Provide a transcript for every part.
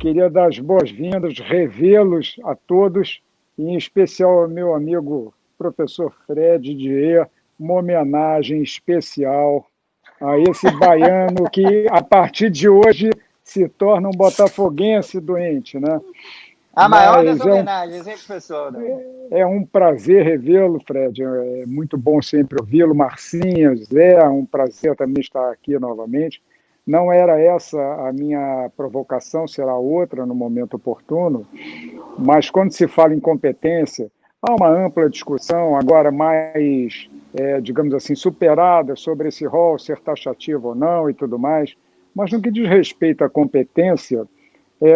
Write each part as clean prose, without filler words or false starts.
Queria dar as boas-vindas, revê-los a todos, e em especial ao meu amigo professor Fred Dier, uma homenagem especial a esse baiano que, a partir de hoje, se torna um botafoguense doente, né? A maior das homenagens, hein, professor? É um prazer revê-lo, Fred. É muito bom sempre ouvi-lo. Marcinha, Zé, é um prazer também estar aqui novamente. Não era essa a minha provocação, será outra no momento oportuno, mas quando se fala em competência, há uma ampla discussão, agora mais, digamos assim, superada sobre esse rol ser taxativo ou não e tudo mais, mas no que diz respeito à competência,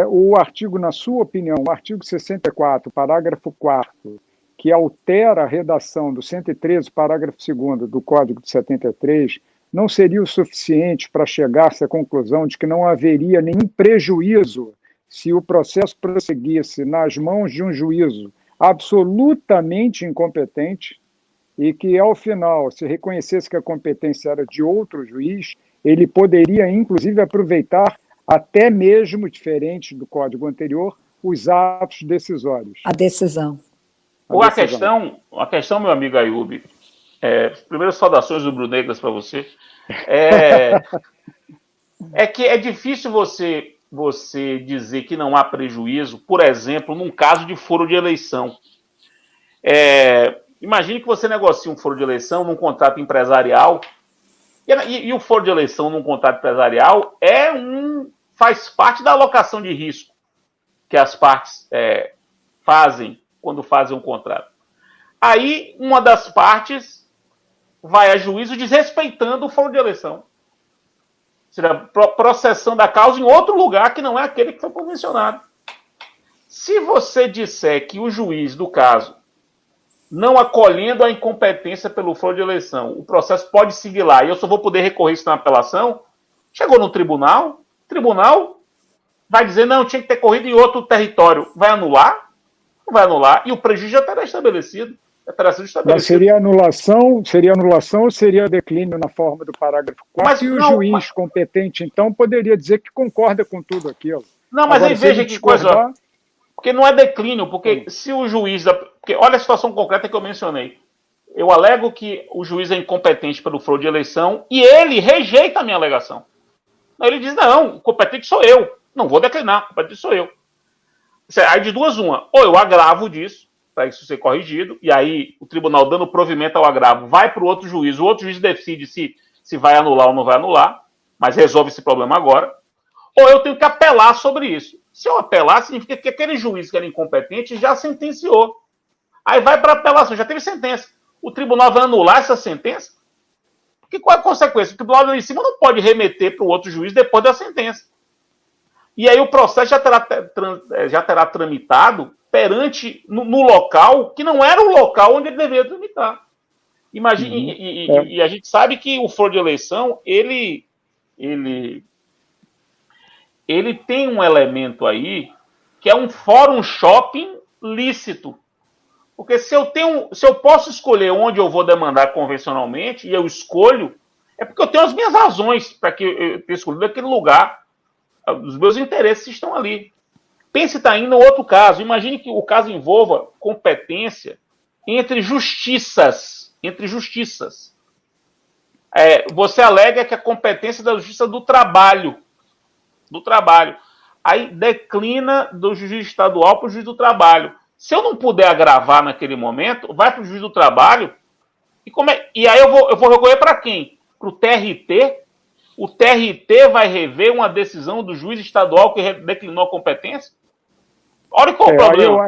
o artigo, na sua opinião, o artigo 64, parágrafo 4º, que altera a redação do 113, parágrafo 2º do Código de 73, não seria o suficiente para chegar-se à conclusão de que não haveria nenhum prejuízo se o processo prosseguisse nas mãos de um juízo absolutamente incompetente e que, ao final, se reconhecesse que a competência era de outro juiz, ele poderia, inclusive, aproveitar, até mesmo diferente do código anterior, os atos decisórios. A decisão. A questão, meu amigo Ayub, primeiro saudações rubro-negras para você, é que é difícil você dizer que não há prejuízo, por exemplo, num caso de foro de eleição. Imagine que você negocia um foro de eleição num contrato empresarial, e o foro de eleição num contrato empresarial faz parte da alocação de risco que as partes fazem quando fazem um contrato. Aí, uma das partes vai a juízo desrespeitando o foro de eleição. Será processando a causa em outro lugar que não é aquele que foi convencionado. Se você disser que o juiz do caso, não acolhendo a incompetência pelo foro de eleição, o processo pode seguir lá e eu só vou poder recorrer isso na apelação, chegou no tribunal, o tribunal vai dizer, não, tinha que ter corrido em outro território. Vai anular? Não vai anular. E o prejuízo já terá estabelecido. Mas seria anulação ou seria declínio na forma do parágrafo 4? E o juiz competente, então, poderia dizer que concorda com tudo aquilo. Não, mas agora, aí veja que coisa... Porque não é declínio, porque se o juiz... Porque olha a situação concreta que eu mencionei. Eu alego que o juiz é incompetente pelo foro de eleição e ele rejeita a minha alegação. Ele diz, não, o competente sou eu. Não vou declinar, o competente sou eu. Aí de duas uma. Ou eu agravo disso, para isso ser corrigido, e aí o tribunal, dando provimento ao agravo, vai para o outro juiz decide se vai anular ou não vai anular, mas resolve esse problema agora, ou eu tenho que apelar sobre isso. Se eu apelar, significa que aquele juiz que era incompetente já sentenciou. Aí vai para apelação, já teve sentença. O tribunal vai anular essa sentença? Porque qual é a consequência? O tribunal em cima não pode remeter para o outro juiz depois da sentença. E aí o processo já terá tramitado perante no local que não era o local onde ele deveria tramitar. Imagine, e a gente sabe que o foro de eleição ele tem um elemento aí que é um fórum shopping lícito. Porque se eu posso escolher onde eu vou demandar convencionalmente, e eu escolho, é porque eu tenho as minhas razões para que eu tenha escolhido aquele lugar. Os meus interesses estão ali. Pense também no outro caso. Imagine que o caso envolva competência entre justiças. Você alega que a competência da justiça do trabalho. Aí declina do juiz estadual para o juiz do trabalho. Se eu não puder agravar naquele momento, vai para o juiz do trabalho. E aí eu vou recorrer para quem? Para o TRT? O TRT vai rever uma decisão do juiz estadual que declinou a competência? Olha qual o problema.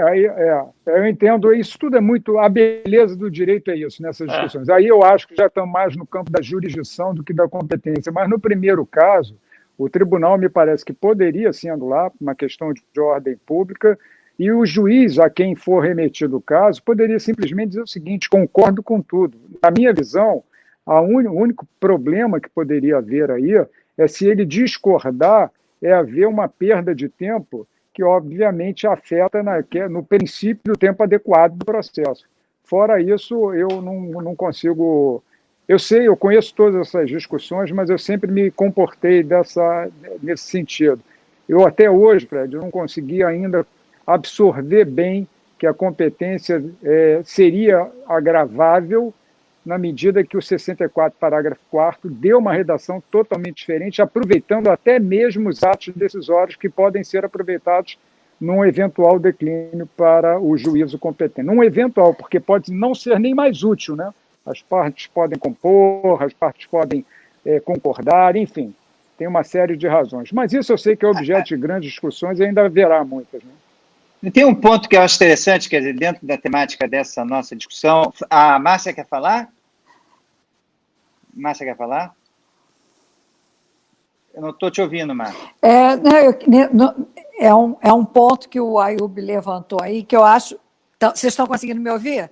Eu entendo, isso tudo é muito... A beleza do direito é isso, nessas discussões. Aí eu acho que já estamos mais no campo da jurisdição do que da competência. Mas no primeiro caso, o tribunal me parece que poderia sim anular uma questão de ordem pública e o juiz a quem for remetido o caso poderia simplesmente dizer o seguinte, concordo com tudo. Na minha visão, o único problema que poderia haver aí é se ele discordar, haver uma perda de tempo que, obviamente, afeta no princípio do tempo adequado do processo. Fora isso, eu não consigo... Eu conheço todas essas discussões, mas eu sempre me comportei nesse sentido. Eu até hoje, Fred, eu não consegui ainda absorver bem que a competência seria agravável na medida que o 64, parágrafo 4º, deu uma redação totalmente diferente, aproveitando até mesmo os atos decisórios que podem ser aproveitados num eventual declínio para o juízo competente. Num eventual, porque pode não ser nem mais útil, né? As partes podem compor, as partes podem concordar, enfim, tem uma série de razões. Mas isso eu sei que é objeto de grandes discussões e ainda haverá muitas, né? Tem um ponto que eu acho interessante, quer dizer, dentro da temática dessa nossa discussão. A Márcia quer falar? Márcia quer falar? Eu não estou te ouvindo, Márcia. É um ponto que o Ayoub levantou aí, que eu acho... Vocês estão conseguindo me ouvir?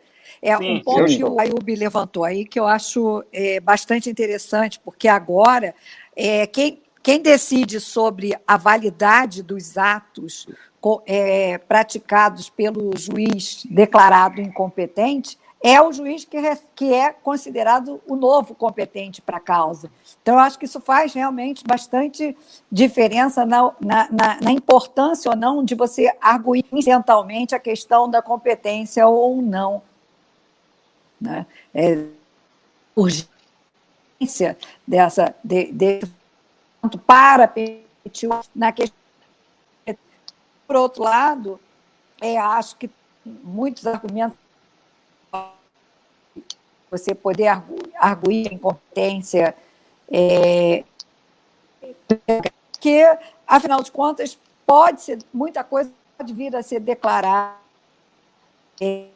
Um ponto que o Ayoub levantou aí, que eu acho bastante interessante, porque agora quem decide sobre a validade dos atos praticados pelo juiz declarado incompetente é o juiz que é considerado o novo competente para a causa. Então, eu acho que isso faz realmente bastante diferença na importância ou não de você arguir incidentalmente a questão da competência ou não. Né? Urgência para permitir na questão. Por outro lado, acho que muitos argumentos você poder arguir a incompetência, que, afinal de contas, pode ser, muita coisa pode vir a ser declarada. E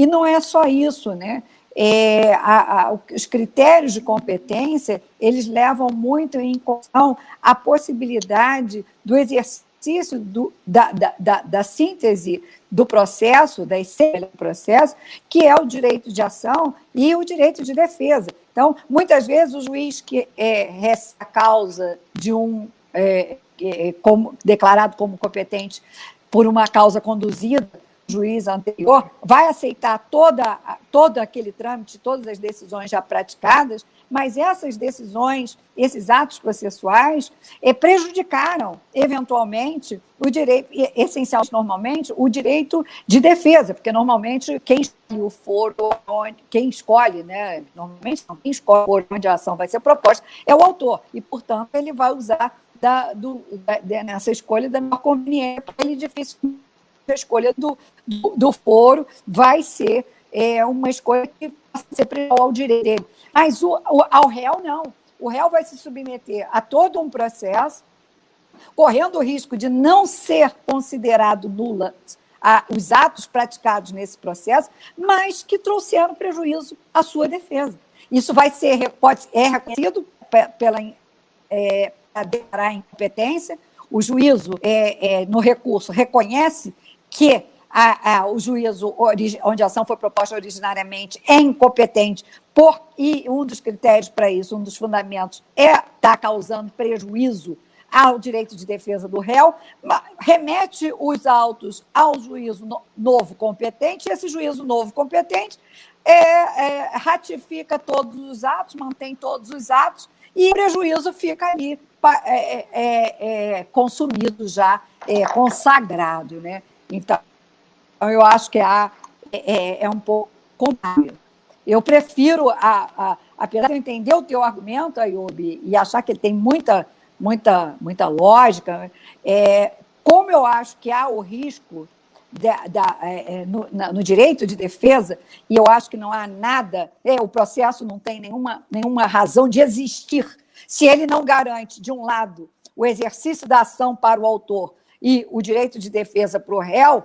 não é só isso, né? Os critérios de competência, eles levam muito em consideração a possibilidade do exercício da síntese do processo, da essência do processo, que é o direito de ação e o direito de defesa. Então, muitas vezes, o juiz que recebe a causa de declarado como competente por uma causa conduzida, juiz anterior, vai aceitar todo aquele trâmite, todas as decisões já praticadas, mas essas decisões, esses atos processuais, prejudicaram, eventualmente, o direito, essencialmente, normalmente, o direito de defesa, porque, normalmente, quem escolhe o foro, quem escolhe, né, normalmente, quem escolhe o foro onde a ação vai ser proposta é o autor, e, portanto, ele vai usar nessa escolha da melhor conveniência para ele dificilmente a escolha do foro vai ser uma escolha que vai ser ao direito dele. Mas ao réu, não. O réu vai se submeter a todo um processo, correndo o risco de não ser considerado nula os atos praticados nesse processo, mas que trouxeram prejuízo à sua defesa. Isso é reconhecido pela declarar a incompetência, o juízo, no recurso, reconhece que o juízo onde a ação foi proposta originariamente é incompetente e um dos critérios para isso, um dos fundamentos, está causando prejuízo ao direito de defesa do réu, remete os autos ao juízo novo competente, e esse juízo novo competente ratifica todos os atos, mantém todos os atos, e o prejuízo fica ali consumido já, consagrado, né? Então, eu acho que é um pouco complicado. Eu prefiro, apesar de eu entender o teu argumento, Ayoub, e achar que ele tem muita lógica, como eu acho que há o risco no direito de defesa, e eu acho que não há nada, o processo não tem nenhuma razão de existir, se ele não garante, de um lado, o exercício da ação para o autor e o direito de defesa para o réu,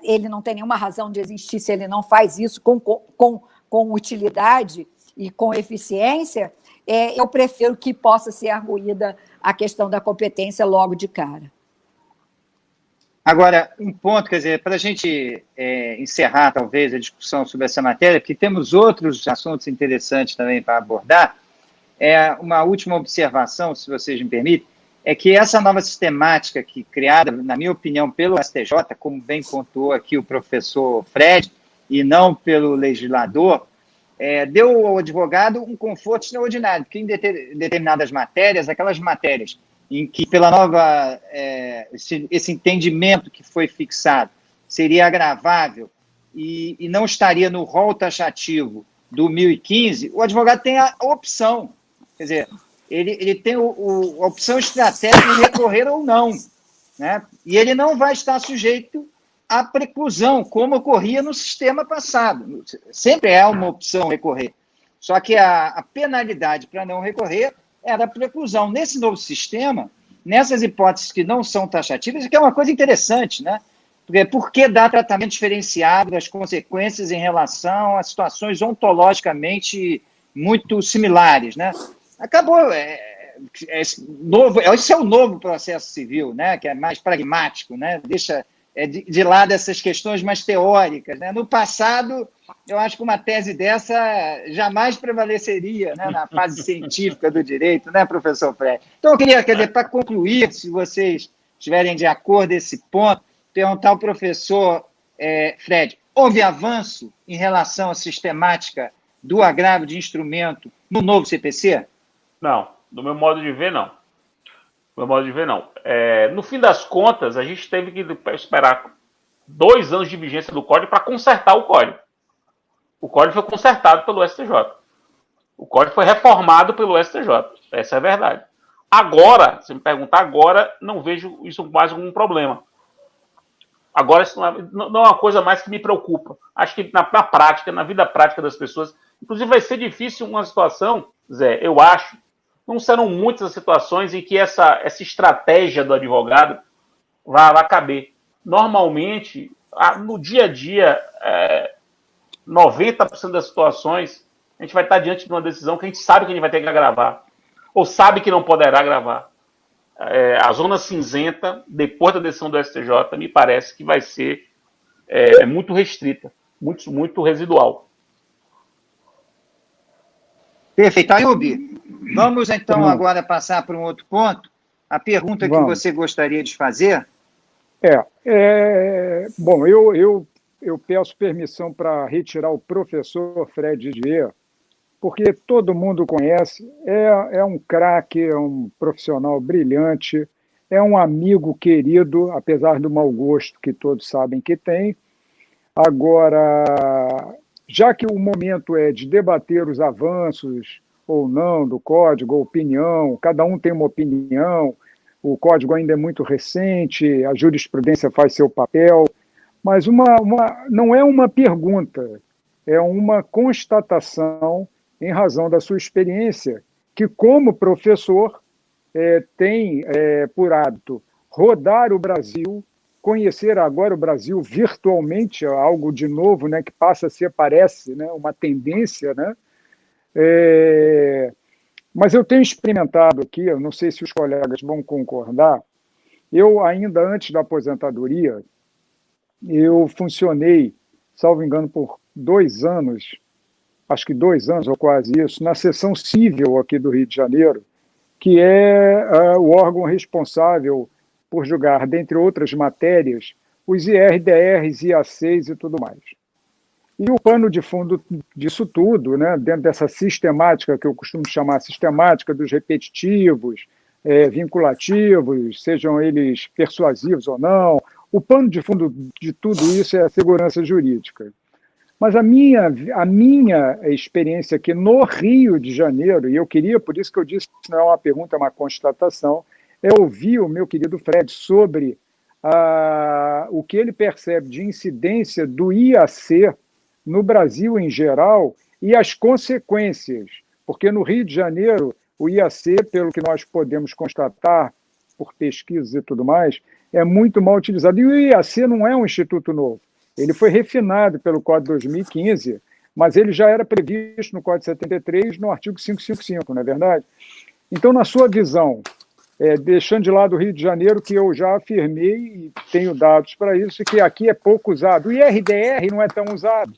ele não tem nenhuma razão de existir se ele não faz isso com utilidade e com eficiência. Eu prefiro que possa ser arguída a questão da competência logo de cara. Agora, um ponto, quer dizer, para a gente encerrar, talvez, a discussão sobre essa matéria, porque temos outros assuntos interessantes também para abordar, uma última observação, se vocês me permitem, é que essa nova sistemática criada, na minha opinião, pelo STJ, como bem pontuou aqui o professor Fred, e não pelo legislador, deu ao advogado um conforto extraordinário, porque em determinadas matérias, aquelas matérias em que, pela nova, esse entendimento que foi fixado seria agravável e não estaria no rol taxativo do 1015, o advogado tem a opção, quer dizer, ele tem a opção estratégica de recorrer ou não, né? E ele não vai estar sujeito à preclusão, como ocorria no sistema passado. Sempre é uma opção recorrer. Só que a penalidade para não recorrer era a preclusão. Nesse novo sistema, nessas hipóteses que não são taxativas, que é uma coisa interessante, né? Por que dar tratamento diferenciado das consequências em relação a situações ontologicamente muito similares, né? Acabou. Esse é o novo processo civil, né? Que é mais pragmático, né? Deixa de lado essas questões mais teóricas, né? No passado, eu acho que uma tese dessa jamais prevaleceria, né? Na fase científica do direito, né, professor Fred? Então, eu queria, para concluir, se vocês estiverem de acordo nesse ponto, perguntar ao professor Fred, houve avanço em relação à sistemática do agravo de instrumento no novo CPC? Não, do meu modo de ver, não. No fim das contas, a gente teve que esperar 2 anos de vigência do código para consertar o código. O código foi consertado pelo STJ. O código foi reformado pelo STJ. Essa é a verdade. Agora, se me perguntar agora, não vejo isso mais como um problema. Agora, isso não é uma coisa mais que me preocupa. Acho que na prática, na vida prática das pessoas, inclusive vai ser difícil uma situação, Zé, eu acho, não serão muitas as situações em que essa estratégia do advogado vai caber. Normalmente, no dia a dia, 90% das situações, a gente vai estar diante de uma decisão que a gente sabe que a gente vai ter que agravar, ou sabe que não poderá agravar. A zona cinzenta, depois da decisão do STJ, me parece que vai ser muito restrita, muito residual. Perfeito. Ayub, vamos então agora passar para um outro ponto. A pergunta que você gostaria de fazer? Bom, eu peço permissão para retirar o professor Fred Didier, porque todo mundo conhece, é um craque, é um profissional brilhante, é um amigo querido, apesar do mau gosto que todos sabem que tem. Agora, já que o momento é de debater os avanços ou não do código, a opinião, cada um tem uma opinião, o código ainda é muito recente, a jurisprudência faz seu papel, mas não é uma pergunta, é uma constatação em razão da sua experiência, que como professor tem por hábito rodar o Brasil, conhecer agora o Brasil virtualmente, algo de novo, né, que passa a ser, parece, né, uma tendência, né? Mas eu tenho experimentado aqui, eu não sei se os colegas vão concordar, eu ainda antes da aposentadoria, eu funcionei, salvo engano, por 2 anos, acho que 2 anos ou quase isso, na seção civil aqui do Rio de Janeiro, que é o órgão responsável por julgar, dentre outras matérias, os IRDRs, IACs e tudo mais. E o pano de fundo disso tudo, né, dentro dessa sistemática, que eu costumo chamar sistemática dos repetitivos, vinculativos, sejam eles persuasivos ou não, o pano de fundo de tudo isso é a segurança jurídica. Mas a minha experiência aqui no Rio de Janeiro, e eu queria, por isso que eu disse que não é uma pergunta, é uma constatação, é ouvir o meu querido Fred sobre o que ele percebe de incidência do IAC no Brasil em geral e as consequências, porque no Rio de Janeiro o IAC, pelo que nós podemos constatar por pesquisas e tudo mais, é muito mal utilizado. E o IAC não é um instituto novo. Ele foi refinado pelo Código 2015, mas ele já era previsto no Código 73, no artigo 555, não é verdade? Então, na sua visão, deixando de lado o Rio de Janeiro, que eu já afirmei e tenho dados para isso, que aqui é pouco usado. O IRDR não é tão usado,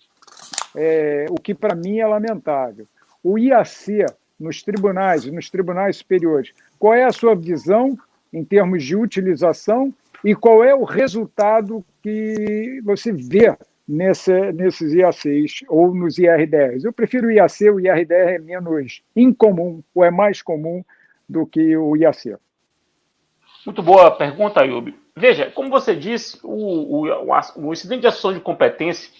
o que para mim é lamentável. O IAC, nos tribunais superiores, qual é a sua visão em termos de utilização e qual é o resultado que você vê nesses IACs ou nos IR10. Eu prefiro o IAC, o IR10 é menos incomum, ou é mais comum do que o IAC. Muito boa pergunta, Ayub. Veja, como você disse, o incidente de assunção de competência,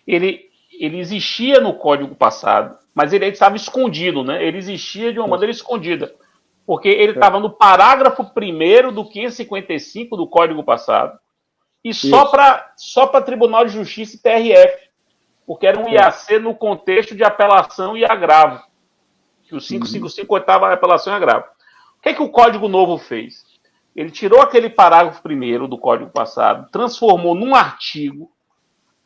ele existia no código passado, mas ele estava escondido, né? Ele existia de uma maneira escondida, porque ele estava no parágrafo 1º do 555 do código passado, e só para Tribunal de Justiça e TRF, porque era um IAC no contexto de apelação e agravo, que o 555 oitava apelação e agravo. O que o Código Novo fez? Ele tirou aquele parágrafo 1º do Código passado, transformou num artigo,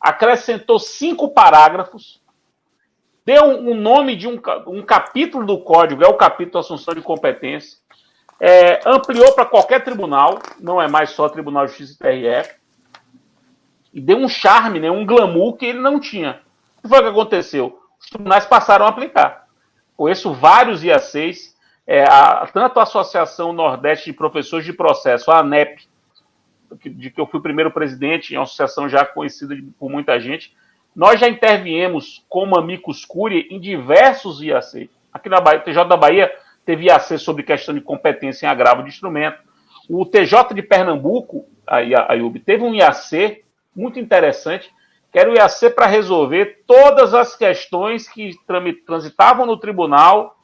acrescentou 5 parágrafos, deu um nome de um capítulo do Código, é o capítulo Assunção de Competência, ampliou para qualquer tribunal, não é mais só Tribunal de Justiça e TRF, e deu um charme, né, um glamour que ele não tinha. O que foi que aconteceu? Os tribunais passaram a aplicar. Conheço vários IACs, tanto a Associação Nordeste de Professores de Processo, a ANEP, de que eu fui o primeiro presidente, é uma associação já conhecida por muita gente, nós já interviemos como amicus curiae em diversos IAC. Aqui na Bahia, TJ da Bahia teve IAC sobre questão de competência em agravo de instrumento. O TJ de Pernambuco, Ayub, teve um IAC muito interessante, que era o IAC para resolver todas as questões que transitavam no tribunal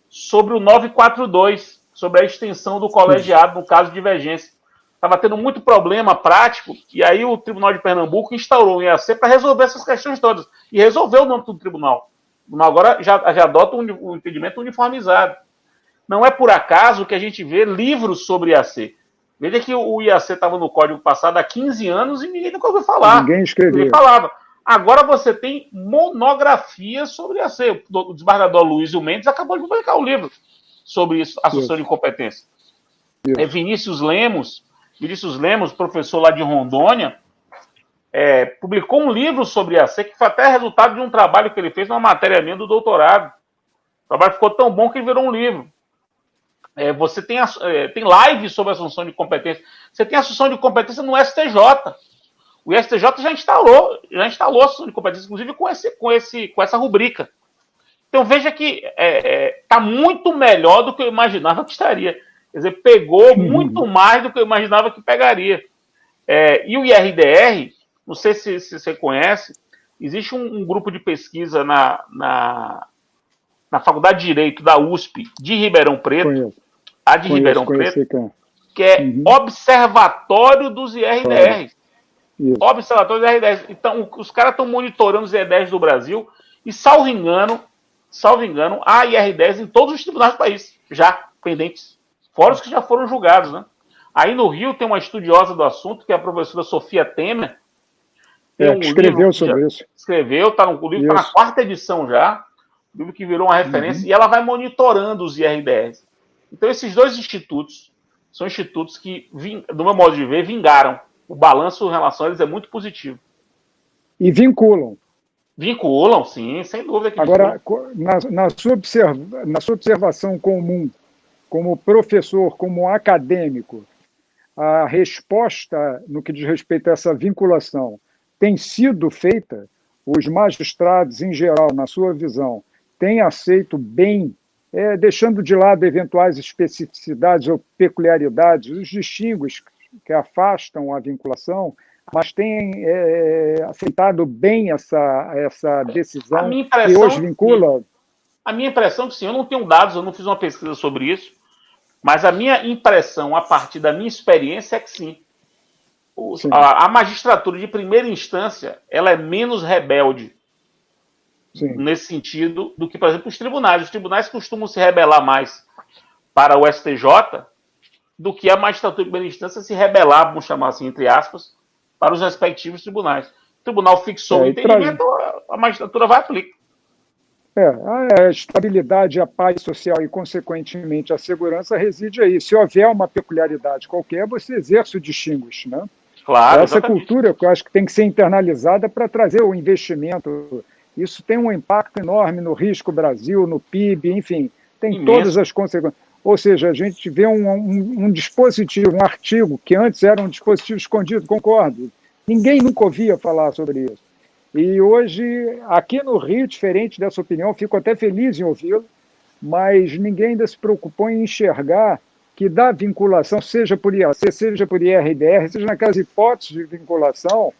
sobre o 942, sobre a extensão do colegiado no caso de divergência. Estava tendo muito problema prático, e aí o Tribunal de Pernambuco instaurou um IAC para resolver essas questões todas. E resolveu o nome do tribunal. Agora já adota um entendimento uniformizado. Não é por acaso que a gente vê livros sobre IAC. Veja que o IAC estava no código passado há 15 anos e ninguém nunca ouviu falar. Ninguém escreveu. Ninguém falava. Agora você tem monografias sobre IAC. O desembargador Luísio Mendes acabou de publicar um livro sobre isso, assunção de competência. Vinícius Lemos, professor lá de Rondônia, publicou um livro sobre IAC, que foi até resultado de um trabalho que ele fez numa matéria minha do doutorado. O trabalho ficou tão bom que ele virou um livro. Você tem live sobre a assunção de competência. Você tem a assunção de competência no STJ. O STJ já instalou a assunção de competência, inclusive com essa rubrica. Então veja que está muito melhor do que eu imaginava que estaria. Quer dizer, pegou muito mais do que eu imaginava que pegaria. E o IRDR, não sei se você conhece, existe um grupo de pesquisa na Faculdade de Direito da USP de Ribeirão Preto, Ribeirão Preto, que é Observatório dos IRDRs. Observatório dos IRDRs. Então, os caras estão monitorando os IRDRs do Brasil e, salvo engano, há IRDRs em todos os tribunais do país, já pendentes. Fora os que já foram julgados, né? Aí no Rio tem uma estudiosa do assunto, que é a professora Sofia Temer. Escreveu sobre isso. Escreveu, o livro está na 4ª edição já, o livro que virou uma referência, e ela vai monitorando os IRDRs. Então esses dois institutos são institutos que, do meu modo de ver, vingaram. O balanço em relação a eles é muito positivo. E vinculam. Vinculam, sim, sem dúvida. Agora, na sua observação comum, como professor, como acadêmico, a resposta no que diz respeito a essa vinculação tem sido feita? Os magistrados, em geral, na sua visão, têm aceito bem, deixando de lado eventuais especificidades ou peculiaridades, os distinguos que afastam a vinculação, mas têm aceitado bem essa decisão que hoje vincula? A minha impressão é que sim, eu não tenho dados, eu não fiz uma pesquisa sobre isso, mas a minha impressão, a partir da minha experiência, é que sim. A magistratura de primeira instância, ela é menos rebelde, nesse sentido, do que, por exemplo, os tribunais. Os tribunais costumam se rebelar mais para o STJ do que a magistratura de primeira instância se rebelar, vamos chamar assim, entre aspas, para os respectivos tribunais. O tribunal fixou o entendimento, a magistratura vai aplicar. A estabilidade, a paz social e, consequentemente, a segurança reside aí. Se houver uma peculiaridade qualquer, você exerce o distinguish, né? Claro, essa cultura que eu acho que tem que ser internalizada para trazer o investimento. Isso tem um impacto enorme no risco Brasil, no PIB, enfim, tem imenso. Todas as consequências. Ou seja, a gente vê um dispositivo, um artigo, que antes era um dispositivo escondido, concordo. Ninguém nunca ouvia falar sobre isso. E hoje, aqui no Rio, diferente dessa opinião, fico até feliz em ouvi-lo, mas ninguém ainda se preocupou em enxergar que da vinculação, seja por IAC, seja por IRDR, seja naquelas hipóteses de vinculação,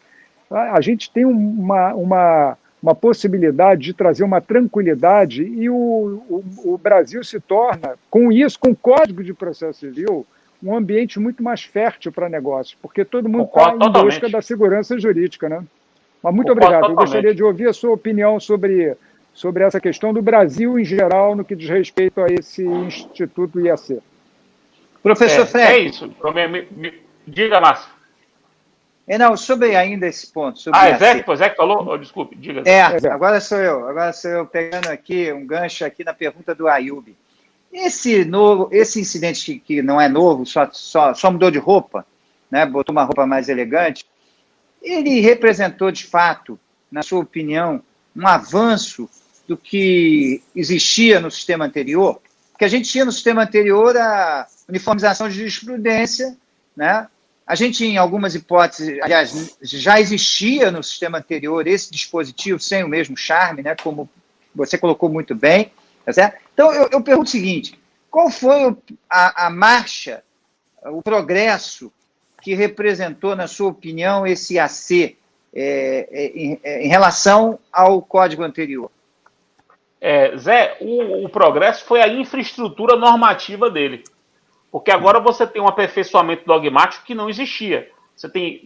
a gente tem uma possibilidade de trazer uma tranquilidade e o Brasil se torna, com isso, com o Código de Processo Civil, um ambiente muito mais fértil para negócios, porque todo mundo está em busca da segurança jurídica, né? Mas muito obrigado. Eu gostaria de ouvir a sua opinião sobre essa questão do Brasil em geral no que diz respeito a esse Instituto IAC. Professor Fred. É isso. Diga, Márcio. Não, sobre ainda esse ponto. Sobre Zé que falou? Oh, desculpe, diga. Agora sou eu pegando aqui um gancho aqui na pergunta do Ayub. Esse incidente que não é novo, só mudou de roupa, né, botou uma roupa mais elegante, ele representou, de fato, na sua opinião, um avanço do que existia no sistema anterior? Porque a gente tinha no sistema anterior a uniformização de jurisprudência, né? A gente, em algumas hipóteses, aliás, já existia no sistema anterior esse dispositivo sem o mesmo charme, né? Como você colocou muito bem, tá certo? Então, eu pergunto o seguinte, qual foi a marcha, o progresso que representou, na sua opinião, esse IAC em relação ao código anterior? Zé, o progresso foi a infraestrutura normativa dele. Porque agora você tem um aperfeiçoamento dogmático que não existia. Você tem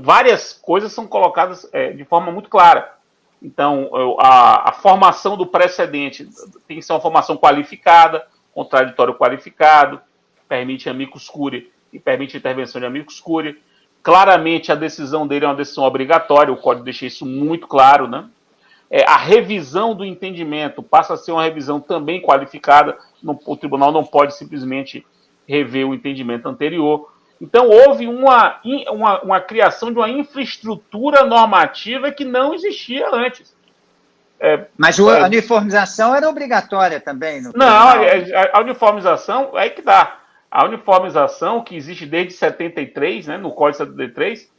várias coisas são colocadas de forma muito clara. Então, a formação do precedente tem que ser uma formação qualificada, contraditório qualificado, permite amicus curiae e permite intervenção de amicus curiae. Claramente, a decisão dele é uma decisão obrigatória, o Código deixa isso muito claro, né? A revisão do entendimento passa a ser uma revisão também qualificada, o tribunal não pode simplesmente rever o entendimento anterior. Então, houve uma criação de uma infraestrutura normativa que não existia antes. Mas a uniformização era obrigatória também? Não, a uniformização, aí que dá. A uniformização, que existe desde 73, né, no Código de 73,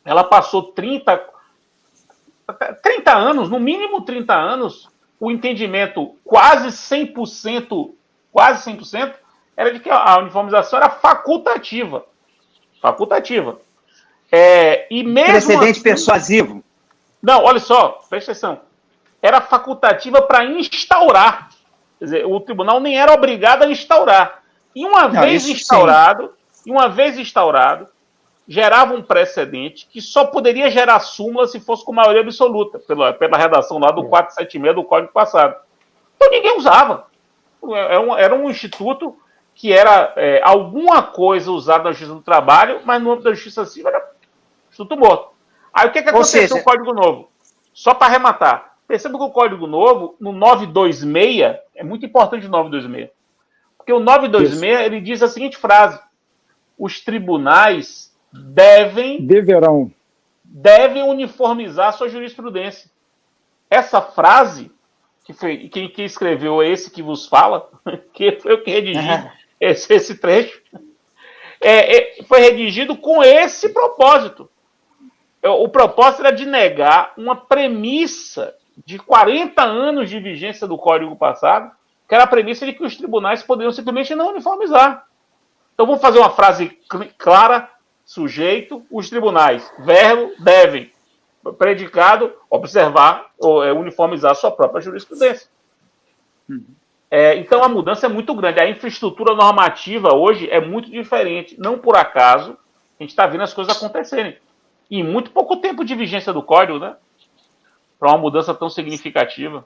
ela passou 30 anos, no mínimo 30 anos, o entendimento quase 100%, era de que a uniformização era facultativa. E mesmo precedente assim, persuasivo. Não, olha só, presta atenção. Era facultativa para instaurar. Quer dizer, o tribunal nem era obrigado a instaurar. E uma vez instaurado, gerava um precedente que só poderia gerar súmula se fosse com maioria absoluta, pela redação lá do 476 do Código passado. Então ninguém usava. Era um instituto que era alguma coisa usada na Justiça do Trabalho, mas no âmbito da Justiça Civil era instituto morto. Aí o que aconteceu com o Código Novo? Só para arrematar. Perceba que o Código Novo, no 926, é muito importante o 926, porque o 926 ele diz a seguinte frase: os tribunais devem uniformizar sua jurisprudência. Essa frase, quem escreveu esse que vos fala, que foi eu que redigi esse trecho, foi redigido com esse propósito. O propósito era de negar uma premissa de 40 anos de vigência do Código passado, que era a premissa de que os tribunais poderiam simplesmente não uniformizar. Então vamos fazer uma frase clara: sujeito, os tribunais, verbo, devem, predicado, observar ou uniformizar sua própria jurisprudência. Então a mudança é muito grande. A infraestrutura normativa hoje é muito diferente. Não por acaso a gente está vendo as coisas acontecerem. E em muito pouco tempo de vigência do Código, né? Para uma mudança tão significativa.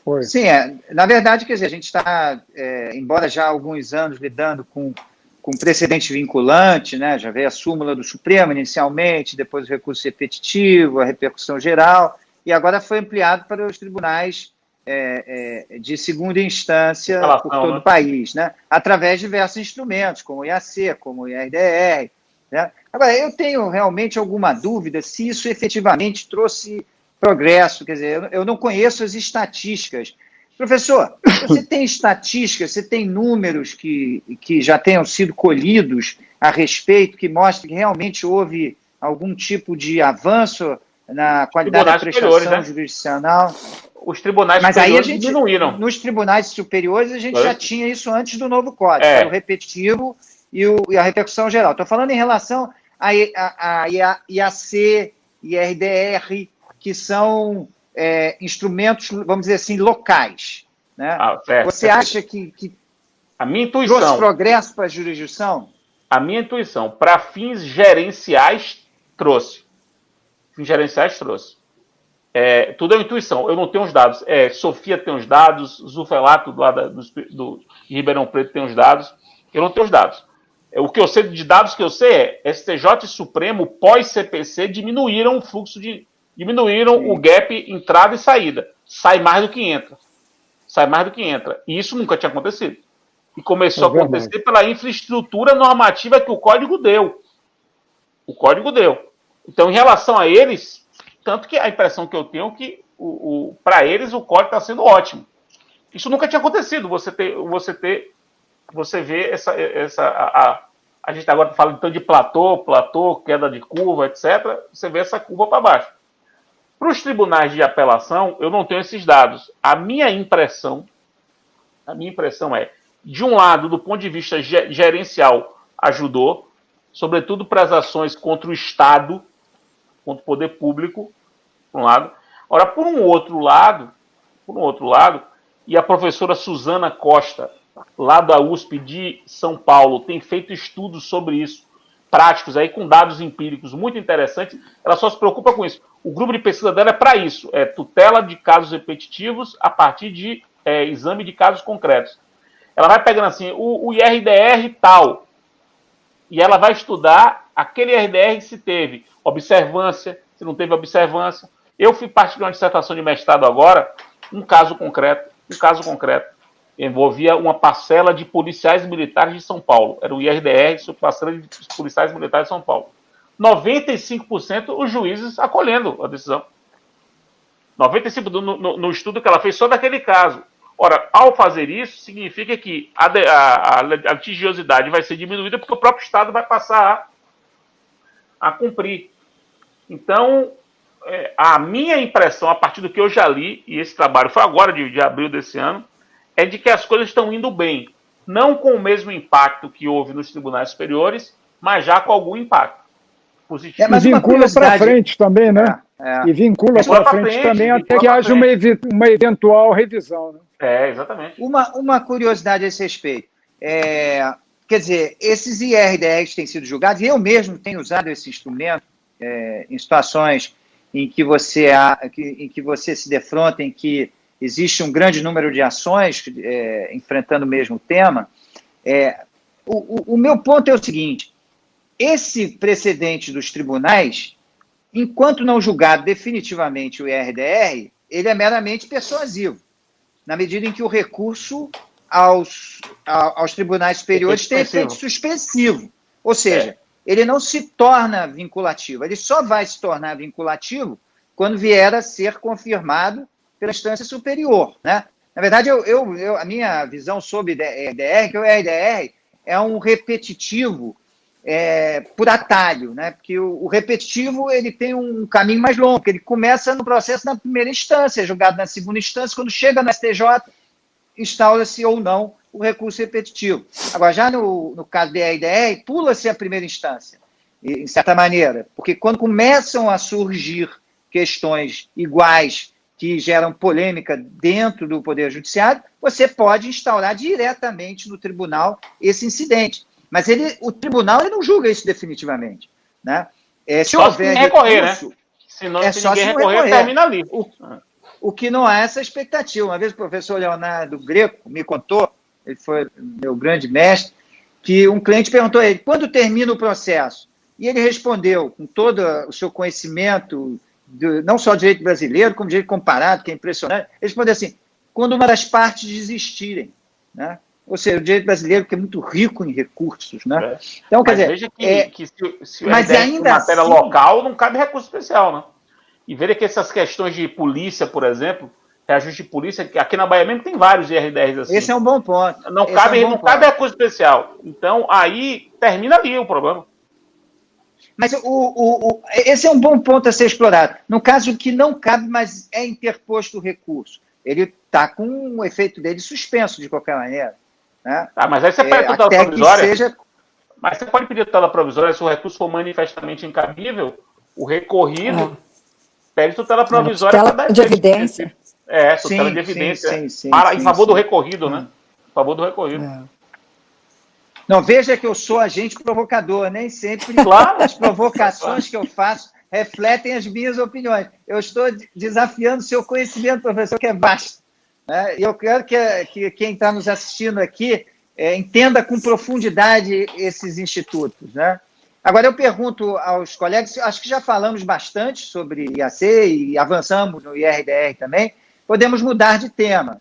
Foi. Sim, na verdade, quer dizer, a gente está, embora já há alguns anos lidando com precedente vinculante, né? Já veio a súmula do Supremo inicialmente, depois o recurso repetitivo, a repercussão geral, e agora foi ampliado para os tribunais de segunda instância por todo o país, né? Através de diversos instrumentos, como o IAC, como o IRDR. Né? Agora, eu tenho realmente alguma dúvida se isso efetivamente trouxe progresso, quer dizer, eu não conheço as estatísticas. Professor, você tem estatísticas, você tem números que já tenham sido colhidos a respeito, que mostrem que realmente houve algum tipo de avanço na qualidade da prestação, né, jurisdicional. Os tribunais mas superiores aí a gente, diminuíram. Nos tribunais superiores a gente já tinha isso antes do novo código, era o repetitivo e a repercussão geral. Estou falando em relação a IAC, IRDR, que são instrumentos, vamos dizer assim, locais. Né? Você acha que a minha intuição trouxe progresso para a jurisdição? A minha intuição, para fins gerenciais, trouxe. Fins gerenciais, trouxe. Tudo é intuição. Eu não tenho os dados. Sofia tem os dados, Zufelato, do Ribeirão Preto, tem os dados. Eu não tenho os dados. O que eu sei de dados que eu sei STJ e Supremo, pós-CPC, diminuíram o fluxo diminuíram o gap entrada e saída. Sai mais do que entra. E isso nunca tinha acontecido. E começou a acontecer pela infraestrutura normativa que o Código deu. Então, em relação a eles, tanto que a impressão que eu tenho é que, para eles, o Código está sendo ótimo. Isso nunca tinha acontecido. Você vê a gente agora fala então de platô, queda de curva, etc. Você vê essa curva para baixo. Para os tribunais de apelação, eu não tenho esses dados. A minha impressão é, de um lado, do ponto de vista gerencial, ajudou, sobretudo para as ações contra o Estado, contra o poder público, por um lado. Ora, por um outro lado, e a professora Suzana Costa, lá da USP de São Paulo, tem feito estudos sobre isso, práticos, aí, com dados empíricos muito interessantes. Ela só se preocupa com isso. O grupo de pesquisa dela é para isso, tutela de casos repetitivos a partir de exame de casos concretos. Ela vai pegando assim, o IRDR tal, e ela vai estudar aquele IRDR se teve observância, se não teve observância. Eu fui parte de uma dissertação de mestrado agora, um caso concreto, envolvia uma parcela de policiais militares de São Paulo. Era o IRDR sobre parcela de policiais militares de São Paulo. 95% os juízes acolhendo a decisão. 95% no estudo que ela fez só daquele caso. Ora, ao fazer isso, significa que a litigiosidade vai ser diminuída porque o próprio Estado vai passar a cumprir. Então, a minha impressão, a partir do que eu já li, e esse trabalho foi agora de abril desse ano, é de que as coisas estão indo bem. Não com o mesmo impacto que houve nos tribunais superiores, mas já com algum impacto positivo. Mas vincula para frente também, né? E vincula para frente também até que haja uma eventual revisão. Né? Exatamente. Uma curiosidade a esse respeito. Quer dizer, esses IRDRs têm sido julgados, e eu mesmo tenho usado esse instrumento em situações em que você se defronta, em que existe um grande número de ações enfrentando o mesmo tema. O meu ponto é o seguinte: esse precedente dos tribunais, enquanto não julgado definitivamente o IRDR, ele é meramente persuasivo, na medida em que o recurso aos tribunais superiores tem efeito suspensivo. Ou seja, ele não se torna vinculativo. Ele só vai se tornar vinculativo quando vier a ser confirmado pela instância superior. Né? Na verdade, a minha visão sobre o IRDR é que o IRDR é um repetitivo por atalho, né? Porque o repetitivo ele tem um caminho mais longo, porque ele começa no processo na primeira instância, é julgado na segunda instância, quando chega no STJ, instaura-se ou não o recurso repetitivo. Agora, já no caso do IRDR, pula-se a primeira instância, em certa maneira, porque quando começam a surgir questões iguais que geram polêmica dentro do Poder Judiciário, você pode instaurar diretamente no tribunal esse incidente. Mas o tribunal ele não julga isso definitivamente. Né? Se houver recorrer, recurso, né? Se não, se ninguém recorrer, termina ali. O que não há essa expectativa. Uma vez o professor Leonardo Greco me contou, ele foi meu grande mestre, que um cliente perguntou a ele, quando termina o processo? E ele respondeu, com todo o seu conhecimento, não só direito brasileiro, como direito comparado, que é impressionante, ele respondeu assim, quando uma das partes desistirem. Né? Ou seja, o direito brasileiro que é muito rico em recursos. Né? Então, quer dizer, veja que se o RDR for matéria local, não cabe recurso especial. Né? E veja que essas questões de polícia, por exemplo, reajuste de polícia, que aqui na Bahia mesmo tem vários IRDRs assim. Esse é um bom ponto. Não cabe recurso especial. Então, aí termina ali o problema. Mas esse é um bom ponto a ser explorado. No caso que não cabe, mas é interposto o recurso, ele está com o efeito dele suspenso, de qualquer maneira. Né? Mas aí você pede tutela provisória. Seja... Mas você pode pedir tutela provisória se o recurso for manifestamente incabível, o recorrido pede tutela provisória para dar de evidência. Tutela de evidência. Em favor do recorrido, né? Em favor do recorrido. Não, veja que eu sou agente provocador, nem sempre as provocações que eu faço refletem as minhas opiniões. Eu estou desafiando o seu conhecimento, professor, que é vasto. Né? E eu quero que quem está nos assistindo aqui entenda com profundidade esses institutos. Né? Agora, eu pergunto aos colegas, acho que já falamos bastante sobre IAC e avançamos no IRDR também, podemos mudar de tema.